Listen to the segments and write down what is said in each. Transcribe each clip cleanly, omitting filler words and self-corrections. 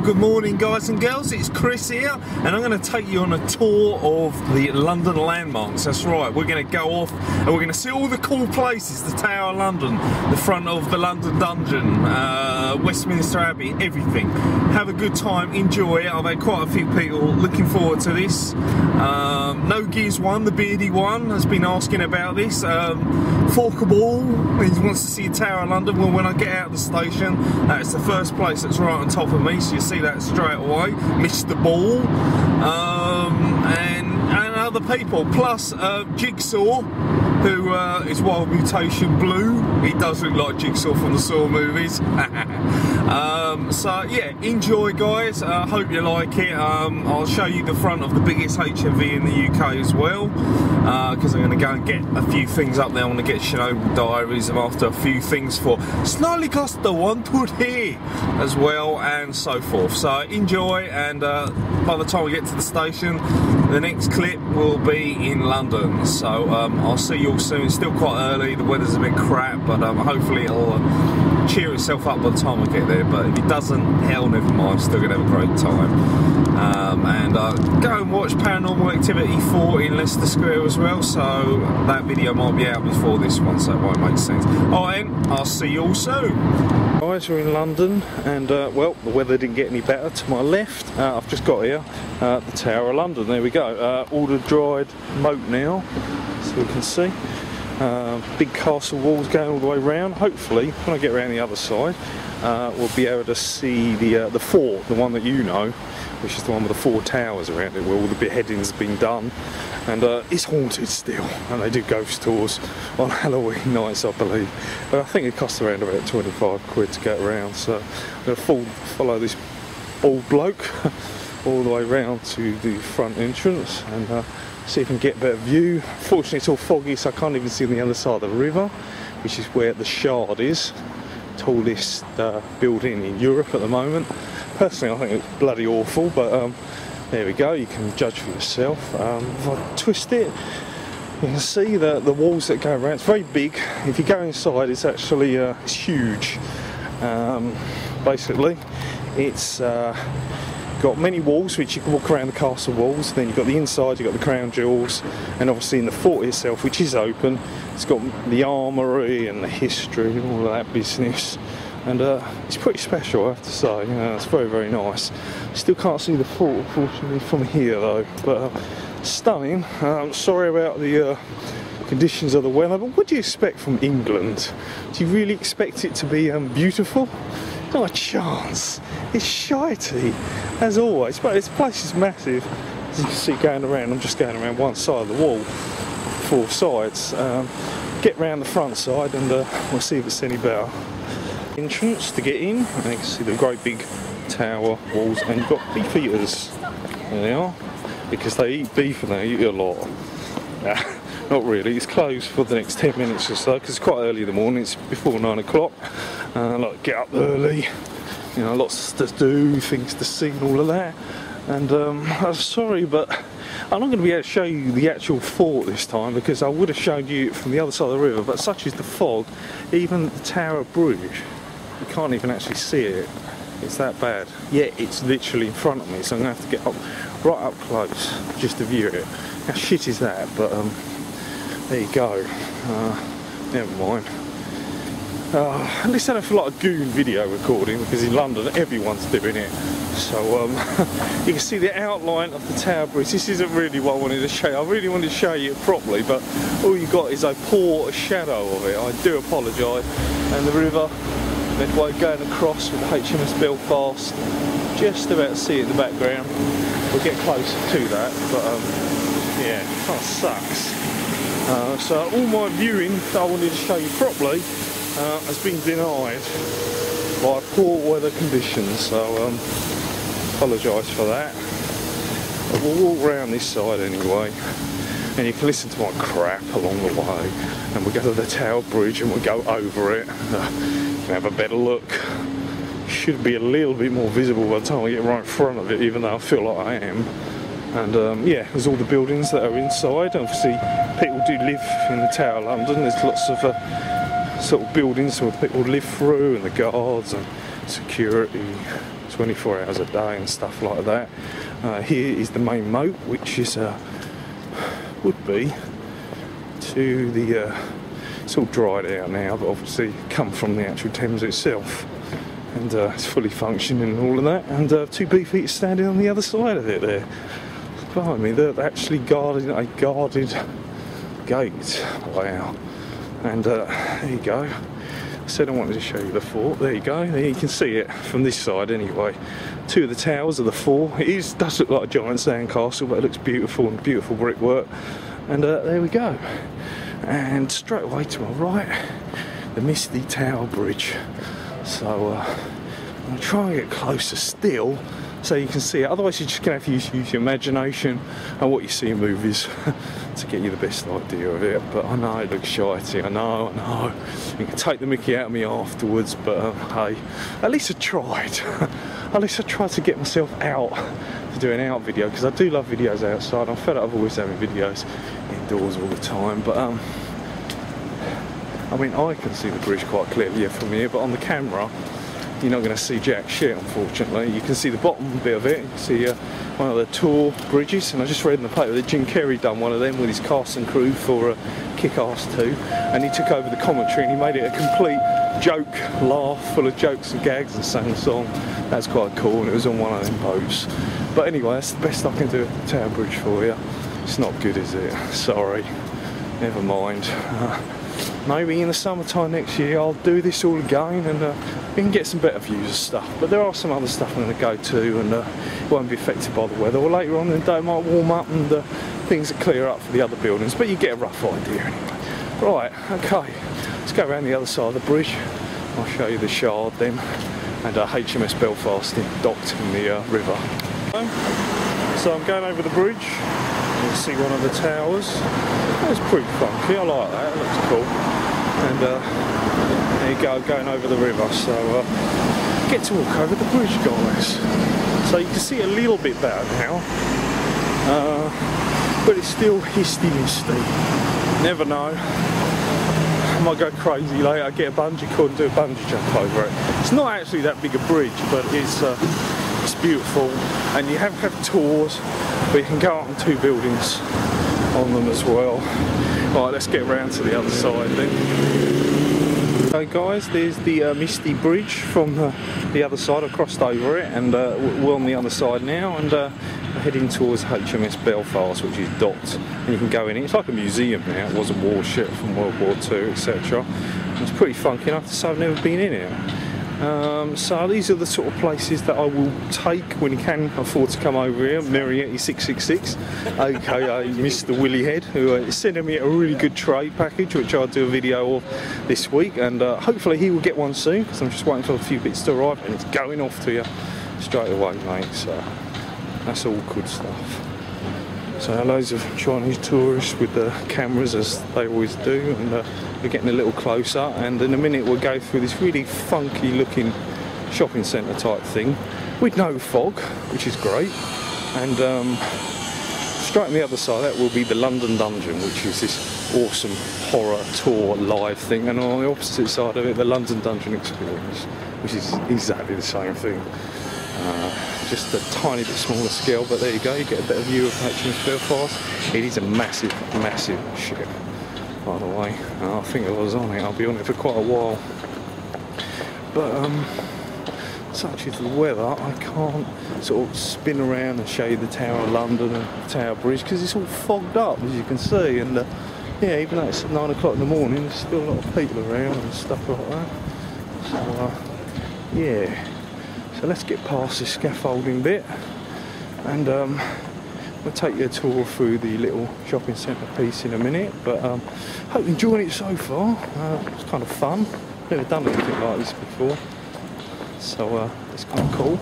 good morning guys and girls, it's Chris here and I'm going to take you on a tour of the London landmarks. That's right, we're going to go off and we're going to see all the cool places, the Tower of London, the front of the London Dungeon, Westminster Abbey, everything. Have a good time, enjoy it. I've had quite a few people looking forward to this. No Giz one, the beardy one, has been asking about this. Forkerball, he wants to see Tower of London. Well, when I get out of the station, that's the first place that's right on top of me, so you see that straight away. Mr. Ball, and other people, plus Jigsaw, who is Wild Mutation Blue. He does look like Jigsaw from the Saw movies. So yeah, enjoy guys, hope you like it. I'll show you the front of the biggest HMV in the UK as well, because I'm going to go and get a few things up there. I want to get Chernobyl Diaries, I'm after a few things for Slightly Cost the One Put Here as well, and so forth. So enjoy, and by the time we get to the station, the next clip will be in London. So I'll see you all soon. It's still quite early, the weather's a bit crap, but hopefully it'll cheer itself up by the time I get there. But if it doesn't, hell never mind, still gonna have a great time. And go and watch Paranormal Activity 4 in Leicester Square as well, so that video might be out before this one, so it won't make sense. Alright, I'll see you all soon. Guys, we're in London, and well, the weather didn't get any better. To my left, I've just got here, the Tower of London. There we go, all the dried moat now, so we can see. Big castle walls going all the way around. Hopefully, when I get around the other side, we'll be able to see the fort, the one that you know, which is the one with the 4 towers around it, where all the beheadings have been done, and it's haunted still, and they do ghost tours on Halloween nights, I believe. But I think it costs around about 25 quid to get around, so I'm going to follow this old bloke all the way around to the front entrance, and see if I can get a better view. Fortunately, it's all foggy, so I can't even see on the other side of the river, which is where the Shard is, tallest building in Europe at the moment. Personally, I think it's bloody awful, but there we go, you can judge for yourself. If I twist it, you can see the walls that go around. It's very big. If you go inside, it's actually it's huge. Basically, it's got many walls which you can walk around the castle walls. Then you've got the inside, you've got the crown jewels, and obviously in the fort itself, which is open, it's got the armoury and the history and all of that business. And it's pretty special, I have to say. It's very, very nice. Still can't see the fort, unfortunately, from here though. But stunning. Sorry about the conditions of the weather, but what do you expect from England? Do you really expect it to be beautiful? Not a chance. It's shitey, as always. But this place is massive. As you can see going around, I'm just going around one side of the wall, 4 sides. Get round the front side and we'll see if it's any better. Entrance to get in, and you can see the great big tower walls, and you've got beef eaters. There they are, because they eat beef and they eat a lot. Not really, it's closed for the next 10 minutes or so, because it's quite early in the morning, it's before 9 o'clock. Like, get up early, you know, lots to do, things to see and all of that. And I'm sorry, but I'm not going to be able to show you the actual fort this time, because I would have shown you from the other side of the river, but such is the fog, even the Tower Bridge, you can't even actually see it. It's that bad. Yet it's literally in front of me, so I'm going to have to get up right up close just to view it. How shit is that? But there you go. Never mind. At least I don't feel like a goon video recording, because in London everyone's doing it. So you can see the outline of the Tower Bridge. This isn't really what I wanted to show you. I really wanted to show you it properly, but all you got is a poor shadow of it. I do apologise. And the river, midway going across with the HMS Belfast, just about to see it in the background. We'll get closer to that, but yeah, it kind of sucks. So all my viewing that I wanted to show you properly has been denied by poor weather conditions, so apologise for that. But we'll walk around this side anyway, and you can listen to my crap along the way, and we'll go to the Tower Bridge and we'll go over it. You can have a better look. Should be a little bit more visible by the time I get right in front of it, even though I feel like I am. And yeah, there's all the buildings that are inside. Obviously people do live in the Tower of London. There's lots of sort of buildings where people live through, and the guards and security, 24 hours a day and stuff like that. Here is the main moat, which is would be to the it's all dried out now, but obviously come from the actual Thames itself, and it's fully functioning and all of that. And two beefeaters standing on the other side of it there. Behind me, they're actually guarding a guarded gate. Wow! And there you go. I said I wanted to show you the fort. There you go. There you can see it from this side anyway. Two of the towers of the fort. It does look like a giant sandcastle, but it looks beautiful and beautiful brickwork. And there we go. And straight away to my right, the Misty Tower Bridge. So I'm going to try and get closer still so you can see it. Otherwise you're just going to have to use your imagination and what you see in movies to get you the best idea of it. But I know it looks shitey, I know. You can take the mickey out of me afterwards, but hey, at least I tried. At least I tried to get myself out to do an out video, because I do love videos outside. I'm fed up of always having videos indoors all the time, but I mean, I can see the bridge quite clearly from here, but on the camera you're not going to see jack shit, unfortunately. You can see the bottom bit of it. You can see one of the tour bridges, and I just read in the paper that Jim Carrey done one of them with his cast and crew for Kick-Ass 2, and he took over the commentary and he made it a complete joke, laugh, full of jokes and gags, and sang a song. That's quite cool, and it was on one of them boats. But anyway, that's the best I can do at the Tower Bridge for you. It's not good, is it? Sorry. Never mind. Maybe in the summertime next year I'll do this all again, and we can get some better views of stuff. But there are some other stuff I'm going to go to, and it won't be affected by the weather. Or later on in the day it might warm up and things will clear up for the other buildings. But you get a rough idea anyway. Right, okay. Let's go around the other side of the bridge. I'll show you the Shard then, and HMS Belfast docked in the river. So I'm going over the bridge. You see one of the towers. It's pretty funky, I like that, it looks cool. And there you go, going over the river. So get to walk over the bridge, guys. So you can see a little bit better now, but it's still misty. Never know. I might go crazy later, get a bungee cord and do a bungee jump over it. It's not actually that big a bridge, but it's beautiful, and you have tours, but you can go up on two buildings on them as well. Right, let's get around to the other side then. So guys, there's the Misty Bridge from the other side. I crossed over it, and we're on the other side now, and we're heading towards HMS Belfast, which is docked, and you can go in it. It's like a museum now. It was a warship from World War II, etc. It's pretty funky enough to say I've never been in it. So these are the sort of places that I will take when you can afford to come over here. Marietti 666, aka Mr. Willy Head, who is sending me a really good trade package, which I'll do a video of this week, and hopefully he will get one soon, because I'm just waiting for a few bits to arrive, and it's going off to you straight away, mate. So that's all good stuff. So loads of Chinese tourists with the cameras, as they always do, and we're getting a little closer, and in a minute we'll go through this really funky looking shopping centre type thing with no fog, which is great. And straight on the other side that will be the London Dungeon, which is this awesome horror tour live thing, and on the opposite side of it the London Dungeon Experience, which is exactly the same thing. Just a tiny bit smaller scale, but there you go, you get a better view of HMS Belfast. It is a massive ship, by the way. I think I was on it, I'll be on it for quite a while. But such is the weather, I can't sort of spin around and show you the Tower of London and the Tower Bridge, because it's all fogged up, as you can see. And yeah, even though it's 9 o'clock in the morning, there's still a lot of people around and stuff like that. So yeah. So let's get past this scaffolding bit, and we'll take you a tour through the little shopping centre piece in a minute. But hope you're enjoying it so far. It's kind of fun. Never done anything like this before, so it's kind of cool.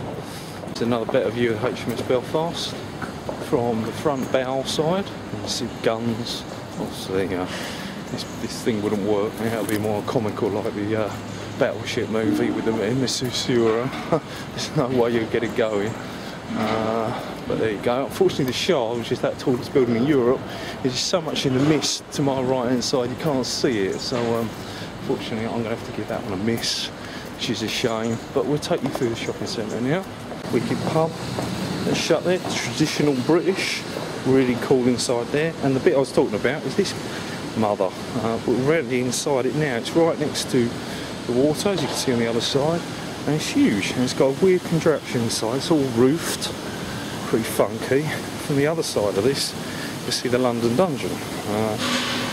It's another better view of HMS Belfast from the front bow side. You can see guns. Obviously, this thing wouldn't work. It would be more comical, like the battleship movie with the Missouri. There's no way you'd get it going. But there you go. Unfortunately the Shard, which is that tallest building in Europe, is so much in the mist to my right hand side you can't see it. So unfortunately I'm going to have to give that one a miss, which is a shame. But we'll take you through the shopping centre now. wicked pub. It's shut there, traditional British, really cool inside there. And the bit I was talking about is this mother. We're really inside it now. It's right next to the water, as you can see on the other side, and it's huge. And it's got a weird contraption inside. It's all roofed, pretty funky. From the other side of this, you see the London Dungeon.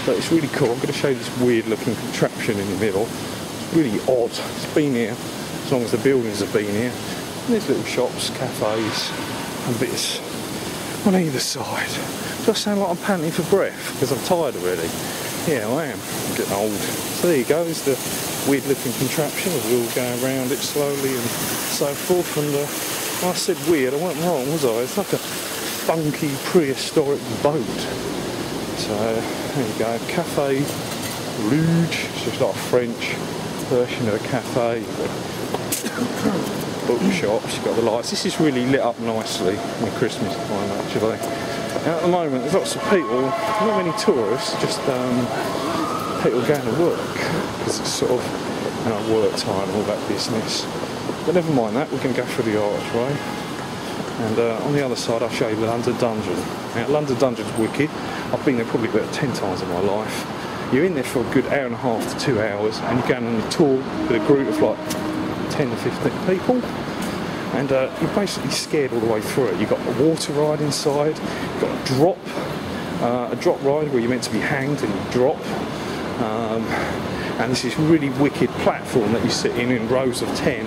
But it's really cool. I'm going to show you this weird looking contraption in the middle. It's really odd. It's been here as long as the buildings have been here. And there's little shops, cafes and bits on either side. Do I sound like I'm panting for breath because I'm tired already? Yeah, I am. I'm getting old. So there you go. There's the weird looking contraption. The wheel going around it slowly and so forth. And when I said weird, I wasn't wrong, was I? It's like a funky prehistoric boat. So there you go. Cafe Rouge. It's just like a French version of a cafe. Bookshops, you've got the lights. This is really lit up nicely in Christmas time actually. And at the moment there's lots of people, not many tourists, just people going to work because it's sort of work time and all that business. But never mind that, we're going to go through the archway. And on the other side I'll show you the London Dungeon. Now London Dungeon's wicked. I've been there probably about 10 times in my life. You're in there for a good hour and a half to 2 hours and you're going on a tour with a group of like 10 to 15 people, and you're basically scared all the way through it. You've got a water ride inside, you've got a drop ride where you're meant to be hanged and you drop, and this is really wicked platform that you sit in rows of 10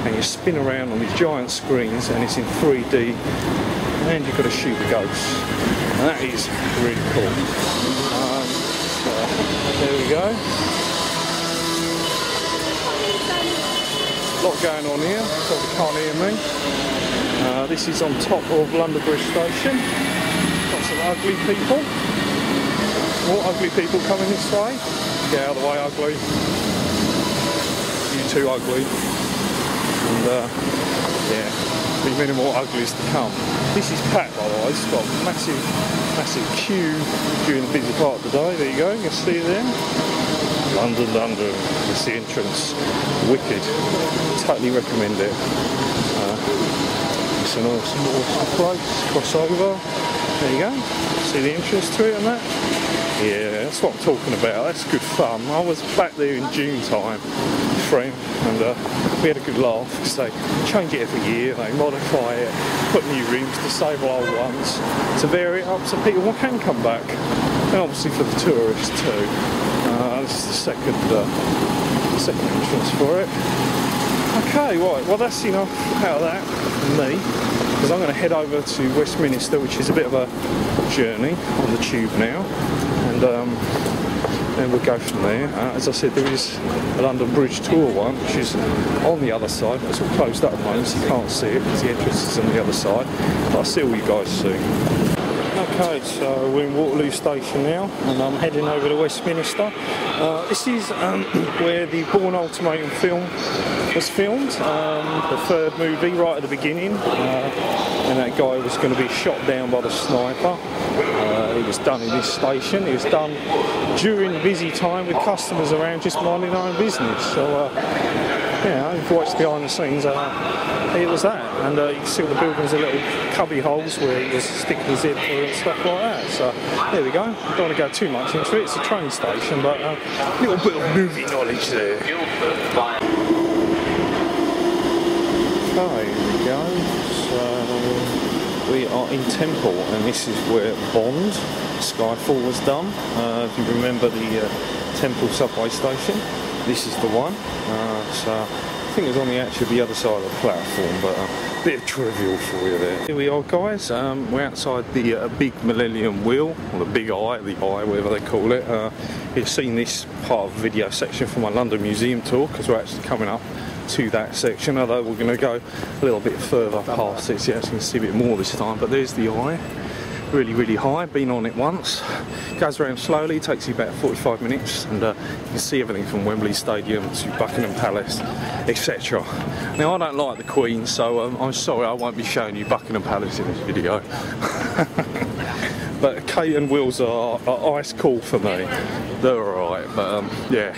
and you spin around on these giant screens and it's in 3D and you've got to shoot the ghosts, and that is really cool. So there we go. Lot going on here, so you can't hear me. This is on top of London Bridge Station. Got some ugly people. More ugly people coming this way. Get out of the way, ugly. You too ugly. And yeah, be many more uglies to come. This is packed by the way. It's got a massive queue during the busy part of the day. There you go, you can see it there. London, it's the entrance. Wicked. Totally recommend it. It's an awesome place. Cross over. There you go. See the entrance to it and that? Yeah, that's what I'm talking about. That's good fun. I was back there in June time with a friend and we had a good laugh because they change it every year, they modify it, put new rooms to save old ones, to vary it up so people can come back. And obviously for the tourists too. This is the second entrance for it. Okay, right, well that's enough out of that for me, because I'm going to head over to Westminster, which is a bit of a journey on the tube now, and then we'll go from there. As I said, there is a London Bridge tour one, which is on the other side, but it's all closed up at the moment, so you can't see it because the entrance is on the other side, but I'll see all you guys soon. Okay, so we're in Waterloo Station now, and I'm heading over to Westminster. This is where the Bourne Ultimatum film was filmed, the third movie right at the beginning, and that guy was going to be shot down by the sniper. It was done in this station. It was done during the busy time with customers around just minding their own business. So, yeah, if you watch behind the scenes, it was that, and you can see all the buildings are little cubby holes where he was sticking his head through and stuff like that. So there we go. I don't want to go too much into it. It's a train station, but a little bit of movie knowledge there. Okay, here we go. So we are in Temple, and this is where Bond, Skyfall was done. If you remember the Temple subway station, this is the one. So I think it was on the other side of the platform, but a bit of trivial for you there. Here we are, guys. We're outside the big Millennium Wheel, or the Big Eye, whatever they call it. You've seen this part of the video section for my London Museum tour, because we're actually coming up to that section, although we're going to go a little bit further past it, so you actually can see a bit more this time. But there's the Eye. Really high, been on it once. Goes around slowly, takes you about 45 minutes, and you can see everything from Wembley Stadium to Buckingham Palace, etc. Now I don't like the Queen, so I'm sorry I won't be showing you Buckingham Palace in this video. But Kate and Wills are ice cool for me. They're alright, but yeah.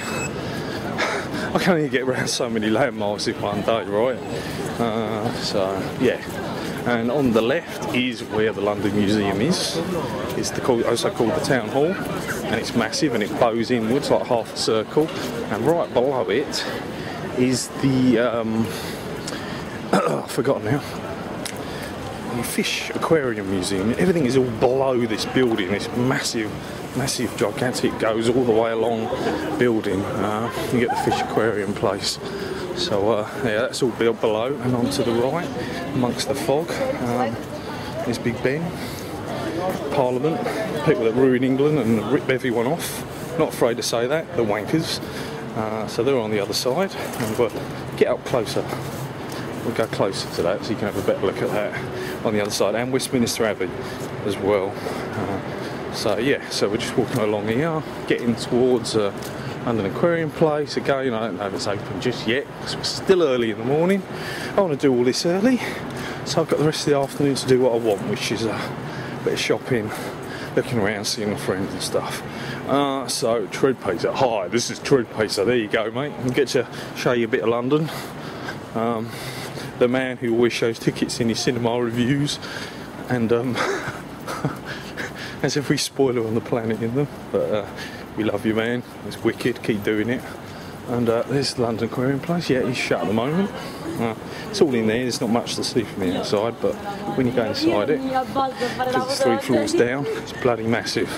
I can only get around so many landmarks in one day, right? So yeah. And on the left is where the London Museum is. It's also called the Town Hall, and it's massive and it bows inwards like half a circle. And right below it is the I've forgotten now. The Fish Aquarium Museum. Everything is all below this building. This massive, gigantic, goes all the way along building. You get the Fish Aquarium place. So yeah, that's all built below, and on to the right, amongst the fog, is Big Ben, Parliament, people that ruin England and rip everyone off. Not afraid to say that, the wankers. So they're on the other side, and we'll get up closer. We'll go closer to that so you can have a better look at that on the other side, and Westminster Abbey as well. So yeah, so we're just walking along here, getting towards London Aquarium Place. Again, I don't know if it's open just yet because we're still early in the morning. I want to do all this early, so I've got the rest of the afternoon to do what I want, which is a bit of shopping, looking around, seeing my friends and stuff. So CHRISBLU007. Hi, this is CHRISBLU007. There you go, mate. I'll get to show you a bit of London. The man who always shows tickets in his cinema reviews, and as every spoiler on the planet in them, but we love you, man. It's wicked, keep doing it. And there's the London Aquarium Place. Yeah, it's shut at the moment. It's all in there, there's not much to see from the outside, but when you go inside it, because it's 3 floors down, it's bloody massive.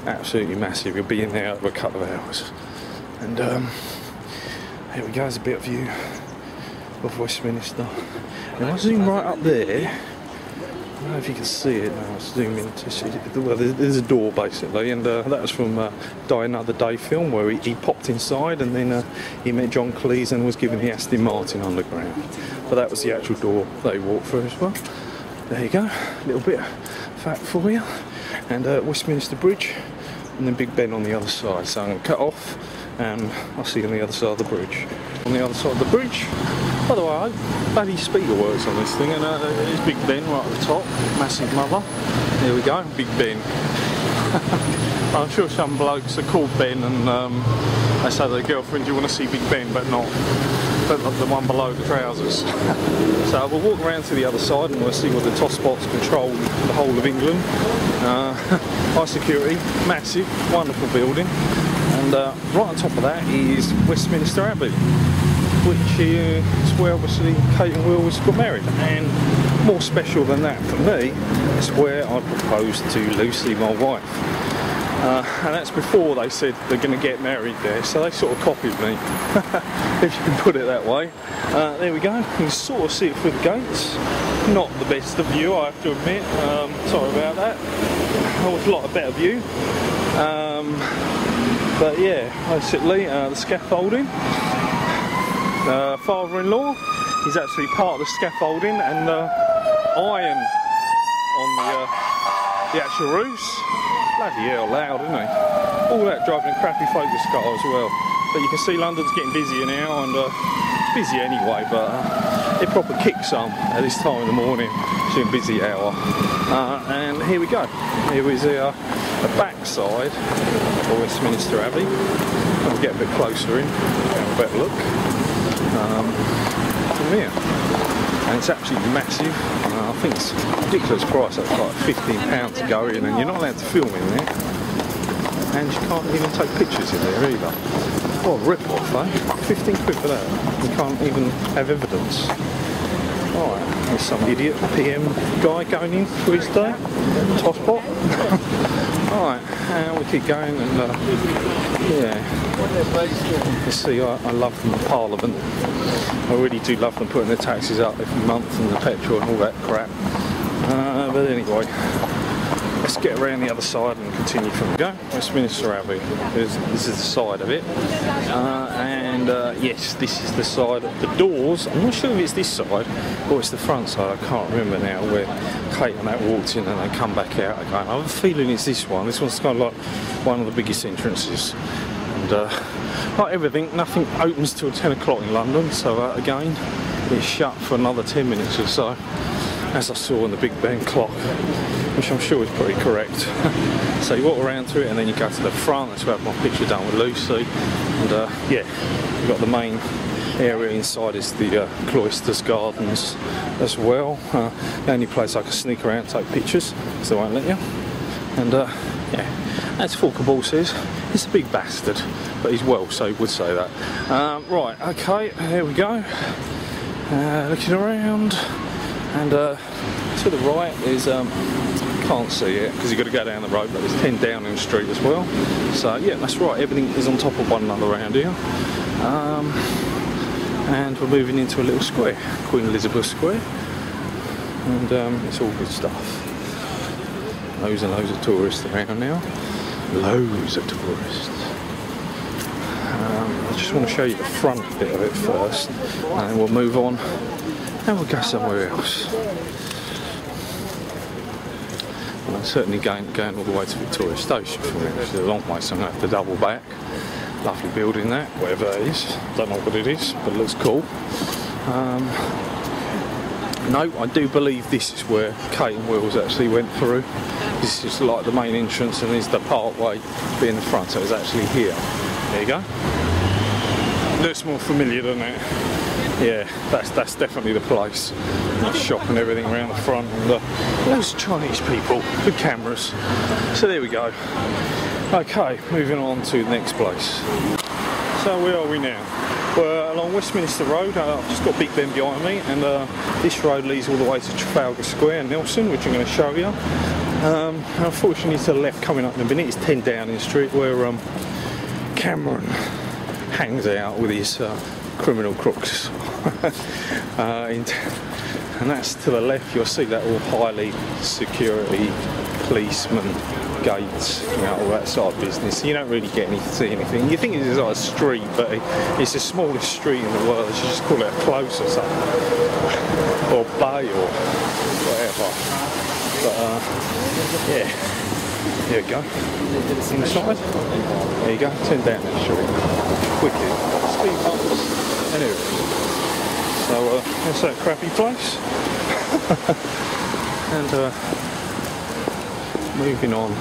Absolutely massive. You'll be in there over a couple of hours. And here we go, there's a bit of view of Westminster. And I zoom right up there, I don't know if you can see it. I'll zoom in to see it. Well, there's a door basically, and that was from Die Another Day film, where he popped inside and then he met John Cleese and was given the Aston Martin underground. But that was the actual door they walked through as well. There you go, a little bit of fact for you. And Westminster Bridge, and then Big Ben on the other side. So I'm going to cut off, and I'll see you on the other side of the bridge. On the other side of the bridge, by the way, I hope bloody speaker works on this thing, and there's Big Ben right at the top, massive mother. There we go, Big Ben. I'm sure some blokes are called Ben, and they say to their girlfriend, you want to see Big Ben, but not the one below the trousers. So we'll walk around to the other side and we'll see what the Tosspots control the whole of England. High security, massive, wonderful building. And right on top of that is Westminster Abbey, which is where obviously Kate and Will got married. And more special than that for me, it's where I proposed to Lucy, my wife. And that's before they said they're going to get married there, so they sort of copied me, if you can put it that way. There we go, you can sort of see it through the gates. Not the best of view, I have to admit, sorry about that. I would like a better view. But yeah, basically the scaffolding. Father-in-law is actually part of the scaffolding, and iron on the actual roofs. Bloody hell loud, isn't it? All that driving a crappy Focus car as well. But you can see London's getting busier now, and it's busy anyway, but it proper kicks on at this time in the morning during busy hour. And here we go. Here is the back side of Westminster Abbey. I'll get a bit closer in, have a better look from here. And it's absolutely massive. I think it's a ridiculous price. That's like £15 to go in, and you're not allowed to film in there, and you can't even take pictures in there either. What a rip-off, eh? 15 quid for that. You can't even have evidence. Alright, there's some idiot PM guy going in for his day. Tosspot. Alright, and we keep going, and yeah. You see, I love them, Parliament. I really do love them putting their taxes up every month, and the petrol and all that crap. But anyway, let's get around the other side and continue from the go. Westminster Abbey, this is the side of it. And yes, this is the side of the doors. I'm not sure if it's this side or it's the front side, I can't remember now, where Kate and that walked in and they come back out again. I have a feeling it's this one. This one's kind of like one of the biggest entrances. And like everything, nothing opens till 10 o'clock in London, so again, it's shut for another 10 minutes or so. as I saw on the Big Ben clock, which I'm sure is pretty correct. So you walk around to it and then you go to the front. That's where I have my picture done with Lucy. And yeah, you've got the main area inside is the cloisters gardens as well. The only place I can sneak around and take pictures, because they won't let you. And yeah, as Forkerball says, he's a big bastard, but he's well, so he would say that. Right, okay, here we go. Looking around, and to the right is can't see it because you've got to go down the road, but there's 10 Downing Street as well. So yeah, that's right, everything is on top of one another around here. And we're moving into a little square, Queen Elizabeth Square, and it's all good stuff. Loads and loads of tourists around now, loads of tourists. I just want to show you the front bit of it first, and then we'll move on and we'll go somewhere else. Well, I'm certainly going all the way to Victoria Station from here, which is a long way, so I'm going to have to double back. Lovely building that, whatever that is. Don't know what it is, but it looks cool. No, I do believe this is where Kate and Wills actually went through. This is like the main entrance, and is the part way being the front, so it's actually here. There you go. Looks more familiar, doesn't it? Yeah, that's definitely the place. Nice shop and everything around the front, and loads of Chinese people with cameras. So there we go. Okay, moving on to the next place. So where are we now? We're along Westminster Road. I've just got Big Ben behind me, and this road leads all the way to Trafalgar Square, Nelson, which I'm going to show you. Unfortunately, to the left coming up in a minute is 10 Downing Street, where Cameron hangs out with his criminal crooks. And that's to the left. You'll see that all highly security policemen gates, you know, all that sort of business. You don't really get see anything. You think it's like a street, but it's the smallest street in the world. You should just call it a close or something, or bay or whatever. But yeah, there you go. Inside, there you go. 10 down that street. Wicked. Speed bumps and everything. So that's that crappy place. And moving on,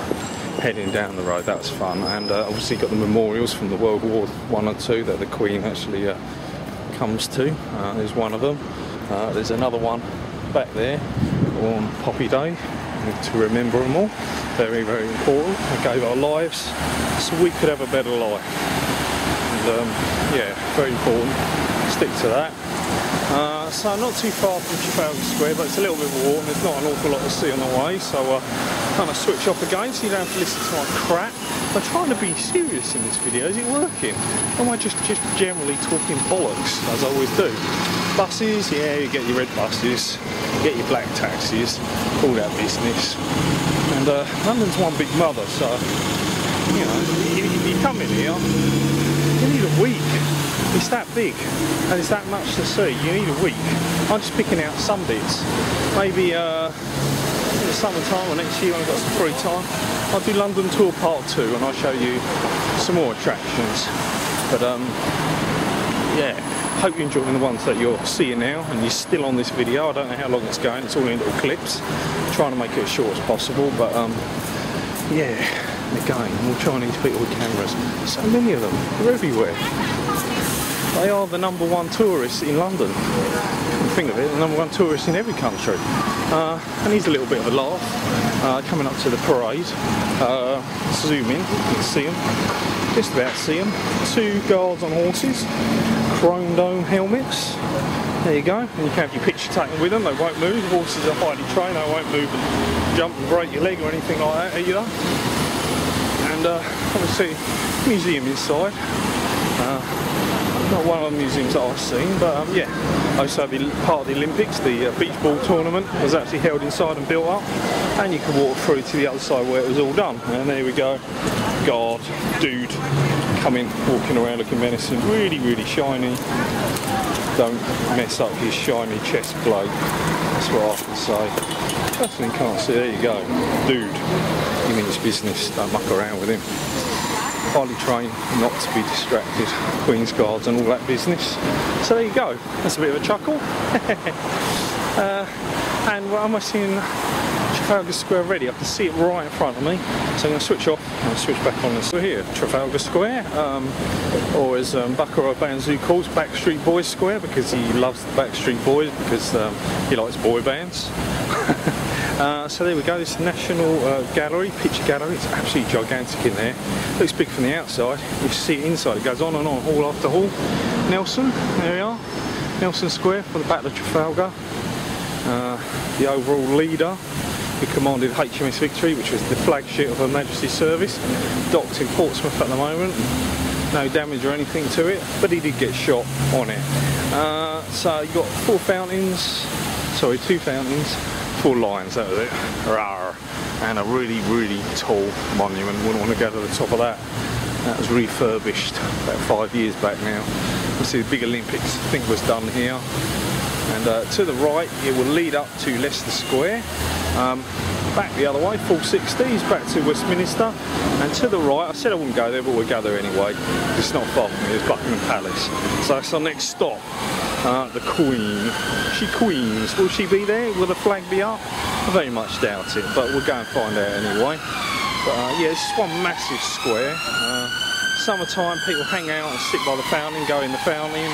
heading down the road, that's fun. And obviously got the memorials from the World War I and II that the Queen actually comes to. There's one of them. There's another one back there on Poppy Day, to remember them all. Very, very important. They gave our lives so we could have a better life. And yeah, very important. Stick to that. So not too far from Trafalgar Square, but it's a little bit of a walk and there's not an awful lot to see on the way, so kind of switch off again so you don't have to listen to my crap. I'm trying to be serious in this video. Is it working? Or am I just generally talking bollocks, as I always do? Buses, yeah, you get your red buses, you get your black taxis, all that business. And London's one big mother, so, you know, if you come in here, you need a week. It's that big, and it's that much to see. You need a week. I'm just picking out some bits. Maybe in the summertime or next year when I've got some free time, I'll do London Tour Part 2 and I'll show you some more attractions. But yeah, hope you're enjoying the ones that you're seeing now and you're still on this video. I don't know how long it's going, it's all in little clips. I'm trying to make it as short as possible, but yeah, again, more Chinese people with cameras. So many of them, they're everywhere. They are the #1 tourists in London. Think of it, the #1 tourist in every country. And he's a little bit of a laugh. Coming up to the parade. Zoom in, you can see them. Just about see them. 2 guards on horses. Chrome dome helmets. There you go. And you can have your picture taken with them. They won't move. The horses are highly trained. They won't move and jump and break your leg or anything like that either. And obviously, museum inside. Not one of the museums that I've seen, but yeah, also part of the Olympics, the beach ball tournament was actually held inside and built up, and you can walk through to the other side where it was all done. And there we go, guard, dude, coming, walking around looking menacing, really, really shiny. Don't mess up his shiny chest plate, that's what I can say. Personally can't see, there you go, dude, he means business, don't muck around with him. Highly trained, not to be distracted, Queen's Guards and all that business. So there you go, that's a bit of a chuckle. And we're almost in Trafalgar Square already. I can see it right in front of me. So I'm going to switch off and switch back on. We're here, Trafalgar Square, or as Buckaroo Banzoo calls, Backstreet Boys Square, because he loves the Backstreet Boys, because he likes boy bands. So there we go, this National Gallery, picture gallery. It's absolutely gigantic in there. Looks big from the outside. You see it inside, it goes on and on, hall after hall. Nelson, there we are. Nelson Square for the Battle of Trafalgar. The overall leader who commanded HMS Victory, which was the flagship of Her Majesty's service, docked in Portsmouth at the moment. No damage or anything to it, but he did get shot on it. So you've got two fountains, 4 lions, that was it. Rawr. And a really, really tall monument. Wouldn't want to go to the top of that. That was refurbished about 5 years back now. You see the big Olympics, I think, was done here. And to the right, it will lead up to Leicester Square. Back the other way, full 60s, back to Westminster. And to the right, I said I wouldn't go there, but we'll go there anyway. It's not far from here, it's Buckingham Palace. So that's our next stop. The Queen. She queens. Will she be there? Will the flag be up? I very much doubt it, but we'll go and find out anyway. But yeah, it's just one massive square. Summertime, people hang out and sit by the fountain, go in the fountain.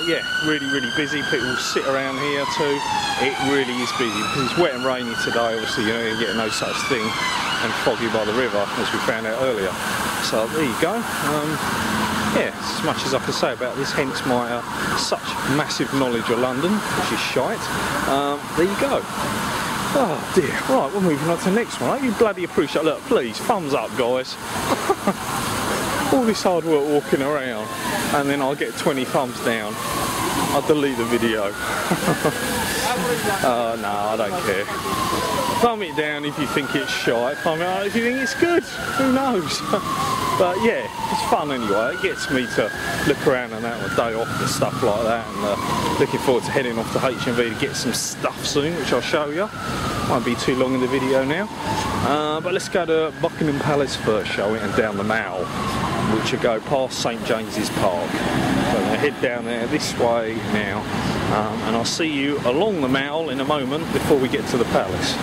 Yeah, really, really busy. People sit around here too. It really is busy because it's wet and rainy today. Obviously, you know, you get no such thing, and foggy by the river, as we found out earlier. So there you go. Yeah, as much as I can say about this, hence my such massive knowledge of London, which is shite. There you go. Oh dear. Right, we're moving on to the next one. I hope you bloody appreciate. Look, please, thumbs up, guys. All this hard work walking around, and then I'll get 20 thumbs down. I'll delete the video. No, I don't care. Thumb it down if you think it's shite. Thumb it up if you think it's good. Who knows? But yeah, it's fun anyway. It gets me to look around and have a day off and stuff like that. And looking forward to heading off to HMV to get some stuff soon, which I'll show you. Won't be too long in the video now. But let's go to Buckingham Palace first, shall we? And down the Mall, which will go past St James's Park. So I'm going to head down there this way now, and I'll see you along the Mall in a moment before we get to the palace.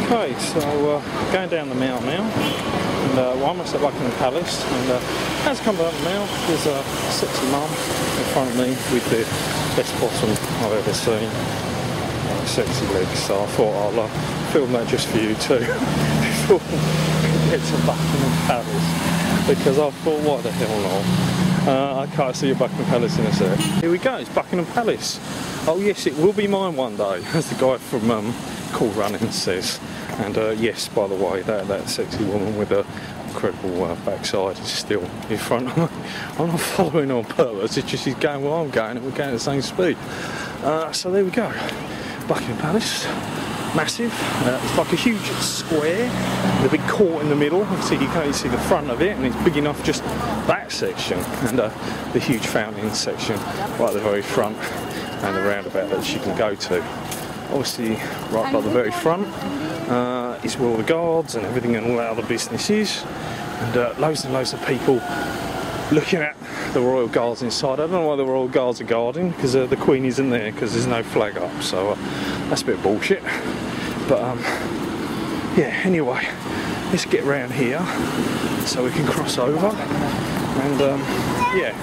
Okay, so going down the Mall now, and we're almost at Buckingham Palace, and as I come down the Mall, there's a sexy mum in front of me with the best bottom I've ever seen. Sexy legs, so I thought I'll film that just for you too before we get to Buckingham Palace, because I thought, what the hell not? I can't see a Buckingham Palace in a sec. Here we go, it's Buckingham Palace. Oh yes, it will be mine one day, as the guy from Cool Running says. And yes, by the way, that sexy woman with a incredible backside is still in front of me. I'm not following her on purpose, it's just she's going where I'm going and we're going at the same speed. So there we go. Buckingham Palace, massive. It's like a huge square with a big court in the middle. So you can only see the front of it, and it's big enough just that section, and the huge fountain section right at the very front, and the roundabout that you can go to. Obviously, right by the very front is where all the guards and everything and all that other business is, and loads of people looking at the Royal Guards inside. I don't know why the Royal Guards are guarding, because the Queen isn't there, because there's no flag up, so that's a bit of bullshit. But yeah, anyway, let's get round here so we can cross over, and yeah,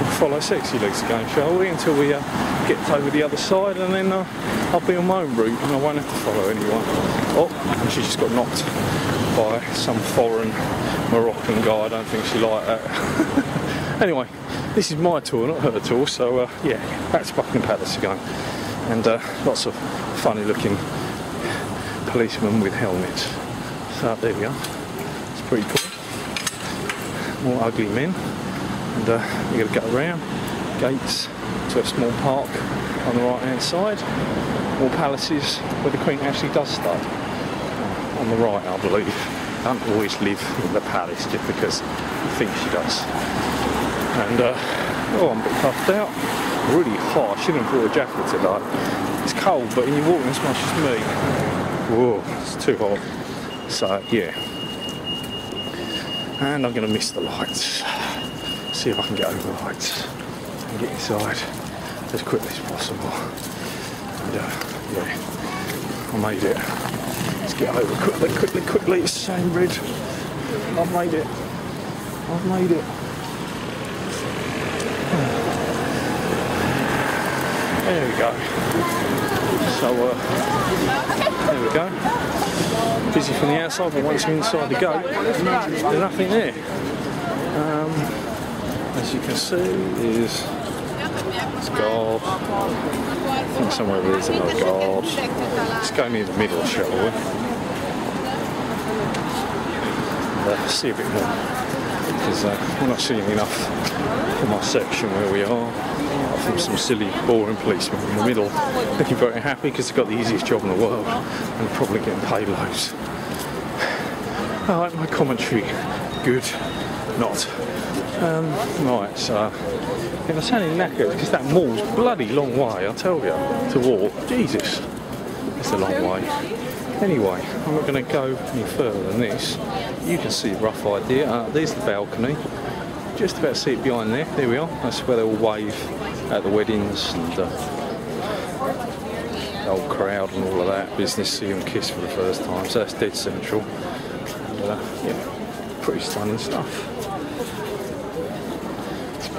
we'll follow Sexy Legs again, shall we, until we get over the other side, and then I'll be on my own route and I won't have to follow anyone. Oh, and she just got knocked by some foreign Moroccan guy. I don't think she liked that. Anyway, this is my tour, not her tour, so yeah, back to Buckingham Palace again. And lots of funny looking policemen with helmets. So there we go, it's pretty cool. More ugly men. And you're going to go around, gates to a small park on the right hand side. More palaces where the Queen actually does stay. On the right, I believe. I don't always live in the palace just because I think she does. And oh, I'm a bit puffed out. Really hot. I shouldn't have brought a jacket today. It's cold, but you're walking as much as me. Whoa, it's too hot. So yeah. And I'm going to miss the lights. See if I can get over the lights and get inside. as quickly as possible. And yeah, I made it. Let's get over quickly. It's Sandbridge. I've made it. There we go. So there we go. Busy from the outside, but once you're inside the gate, there's nothing there. As you can see, it's guard. I think somewhere over there's another guard. Let's go near the middle, shall we? See a bit more, because we're not seeing enough from our section where we are. From some silly, boring policemen in the middle, looking very happy because they've got the easiest job in the world and probably getting paid loads. Alright, my commentary, good, not. Right, so if I'm sounding knackered, because that mall's bloody long way, I'll tell you, to walk. Jesus, it's a long way. Anyway, I'm not going to go any further than this. You can see a rough idea. There's the balcony. Just about to see it behind there. There we are. That's where they all wave at the weddings and the old crowd and all of that business. See them kiss for the first time. So that's dead central. And, yeah, pretty stunning stuff.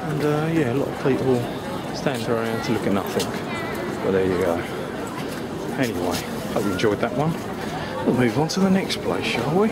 And yeah, a lot of people stand around to look at nothing. But there you go. Anyway, hope you enjoyed that one. We'll move on to the next place, shall we?